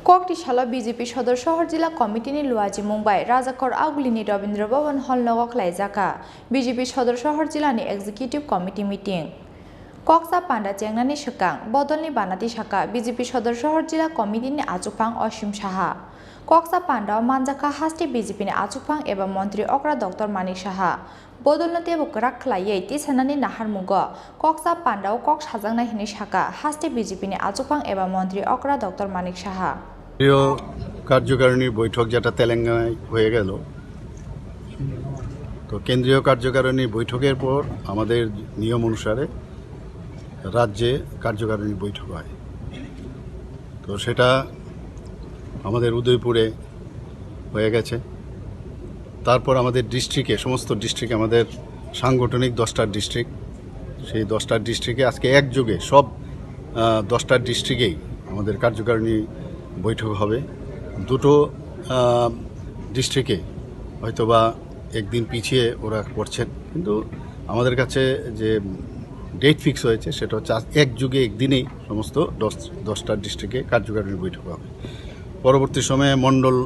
Koktisalo BJP Sadar Sahar Zila Committee ni Luaji Mumbai Rajakor Augulini Rabindra Bhawan Hall Nogo Khlaijakha BJP Sadar Sahar Zila ni Executive Committee Meeting Koksa Panda Jengnani Shakang Bodolni Banati Shaka BJP Sadar Sahar Zila Committee ni Achupang Oshim Sahar Koksa Panda Manjaka Hasti BJP ni Achupang eba Montri Okra Dr. Manik Sahar Bodolnate Bukrak Khlaiye Tisanani Nahar Mugo Koksa Panda Kok Sajangna Hini Shaka Hasti BJP ni Achupang eba Montri Okra Dr. Manik Sahar প্রিয় কার্যকারিণীর বৈঠক যেটা তেলেঙ্গানায় হয়ে গেল তো কেন্দ্রীয় কার্যকারিণীর বৈঠকের পর আমাদের নিয়ম অনুসারে রাজ্যে কার্যকারিণীর বৈঠক হয় তো সেটা আমাদের উদয়পুরে হয়ে গেছে তারপর আমাদের ডিস্ট্রিক্টে সমস্ত ডিস্ট্রিক্টে আমাদের সাংগঠনিক 10টা ডিস্ট্রিক্ট সেই 10টা ডিস্ট্রিক্টে আজকে একযোগে সব 10টা ডিস্ট্রিক্টেই আমাদের কার্যকারিণী বৈঠক হবে দুটো ডিস্ট্রিক্টে হয়তোবা একদিন পিছিয়ে ওরা করছেন কিন্তু আমাদের কাছে যে ডেট ফিক্স হয়েছে সেটা হচ্ছে একযোগে একদিনেই সমস্ত 10টা ডিস্ট্রিক্টে কার্যকারিণী বৈঠক হবে পরবর্তী সময়ে মণ্ডল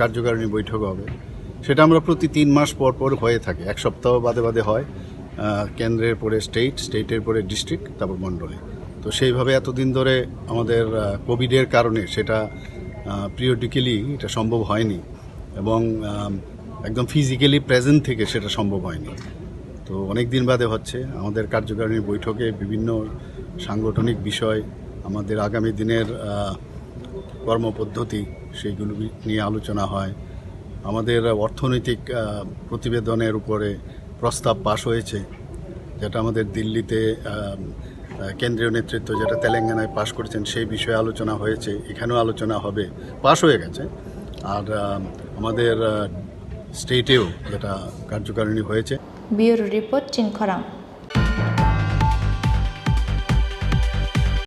কার্যকারিণী বৈঠক হবে সেটা আমরা প্রতি 3 মাস পর পর হয়ে থাকে এক সপ্তাহ বাদে বাদে হয় কেন্দ্রের পরে স্টেটের পরে ডিস্ট্রিক্ট তারপর মণ্ডলে তো সেইভাবে এতদিন ধরে আমাদের কোভিডের কারণে সেটা পিরিয়ডিক্যালি এটা সম্ভব হয়নি এবং একদম ফিজিক্যালি প্রেজেন্ট থেকে সেটা সম্ভব হয়নি তো অনেক দিন বাদে হচ্ছে আমাদের কার্যকারিণী বৈঠকে বিভিন্ন সাংগঠনিক বিষয় আমাদের আগামী দিনের কর্মপদ্ধতি সেইগুলো নিয়ে আলোচনা হয় আমাদের অর্থনৈতিক প্রতিবেদনের উপরে প্রস্তাব পাশ হয়েছে যেটা আমাদের দিল্লিতে কেন্দ্রীয় নেতৃত্ব যেটা তেলেঙ্গানায় পাশ করেছেন সেই বিষয়ে আলোচনা হয়েছে এখানেও আলোচনা হবে পাশ হয়ে গেছে আর আমাদের স্টেটেও যেটা কার্যকারিণী হয়েছে ব্যুরো রিপোর্ট চিন খরাং।